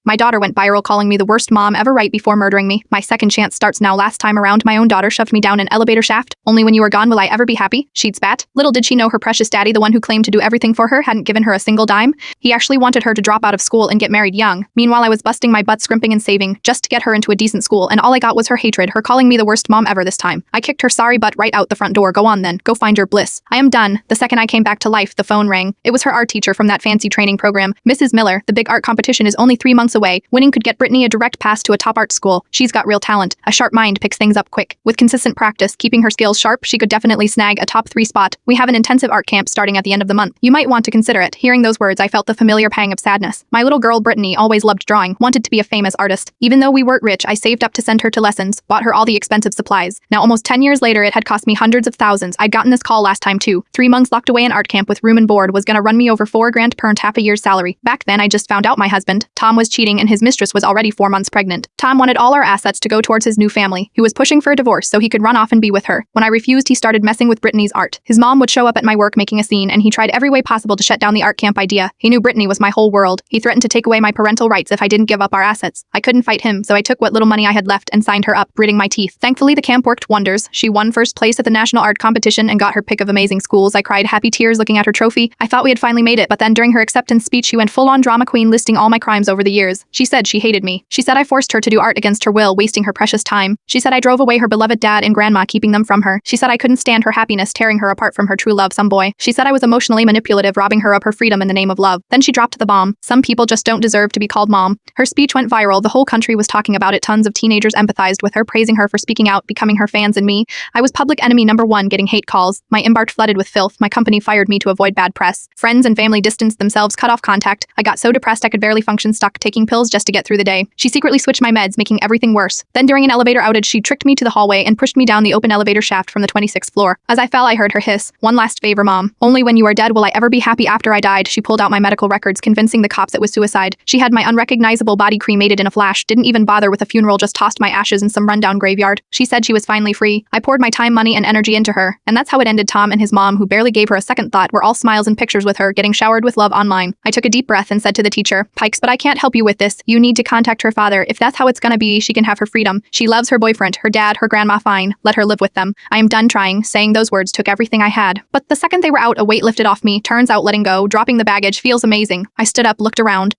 My daughter went viral calling me the worst mom ever right before murdering me. My second chance starts now. Last time around, my own daughter shoved me down an elevator shaft. Only when you are gone will I ever be happy, she'd spat. Little did she know her precious daddy, the one who claimed to do everything for her, hadn't given her a single dime. He actually wanted her to drop out of school and get married young. Meanwhile, I was busting my butt scrimping and saving just to get her into a decent school, and all I got was her hatred, her calling me the worst mom ever this time. I kicked her sorry butt right out the front door. Go on then, go find your bliss. I am done. The second I came back to life, the phone rang. It was her art teacher from that fancy training program. Mrs. Miller, the big art competition is only 3 months away. Winning could get Brittany a direct pass to a top art school. She's got real talent. A sharp mind picks things up quick. With consistent practice, keeping her skills sharp, she could definitely snag a top 3 spot. We have an intensive art camp starting at the end of the month. You might want to consider it. Hearing those words, I felt the familiar pang of sadness. My little girl Brittany always loved drawing, wanted to be a famous artist. Even though we weren't rich, I saved up to send her to lessons, bought her all the expensive supplies. Now almost 10 years later, it had cost me hundreds of thousands. I'd gotten this call last time too. 3 months locked away in art camp with room and board was gonna run me over $4,000 per half a year's salary. Back then, I just found out my husband, Tom, was cheating and his mistress was already 4 months pregnant. Tom wanted all our assets to go towards his new family, who was pushing for a divorce so he could run off and be with her. When I refused, he started messing with Brittany's art. His mom would show up at my work making a scene, and he tried every way possible to shut down the art camp idea. He knew Brittany was my whole world. He threatened to take away my parental rights if I didn't give up our assets. I couldn't fight him, so I took what little money I had left and signed her up, gritting my teeth. Thankfully, the camp worked wonders. She won first place at the national art competition and got her pick of amazing schools. I cried happy tears looking at her trophy. I thought we had finally made it, but then during her acceptance speech, she went full-on drama queen, listing all my crimes over the years. She said she hated me. She said I forced her to do art against her will, wasting her precious time. She said I drove away her beloved dad and grandma, keeping them from her. She said I couldn't stand her happiness, tearing her apart from her true love, some boy. She said I was emotionally manipulative, robbing her of her freedom in the name of love. Then she dropped the bomb. Some people just don't deserve to be called mom. Her speech went viral. The whole country was talking about it. Tons of teenagers empathized with her, praising her for speaking out, becoming her fans, and me. I was public enemy #1, getting hate calls. My inbox flooded with filth. My company fired me to avoid bad press. Friends and family distanced themselves, cut off contact. I got so depressed I could barely function, stuck taking pills just to get through the day. She secretly switched my meds, making everything worse. Then during an elevator outage, she tricked me to the hallway and pushed me down the open elevator shaft from the 26th floor. As I fell, I heard her hiss, "One last favor, Mom. Only when you are dead will I ever be happy." After I died, she pulled out my medical records, convincing the cops it was suicide. She had my unrecognizable body cremated in a flash, didn't even bother with a funeral, just tossed my ashes in some rundown graveyard. She said she was finally free. I poured my time, money, and energy into her, and that's how it ended. Tom and his mom, who barely gave her a second thought, were all smiles and pictures with her, getting showered with love online. I took a deep breath and said to the teacher, "Pikes, but I can't help you with this. You need to contact her father. If that's how it's gonna be, she can have her freedom. She loves her boyfriend, her dad, her grandma, fine. Let her live with them. I am done trying." Saying those words took everything I had. But the second they were out, a weight lifted off me. Turns out letting go, dropping the baggage, feels amazing. I stood up, looked around.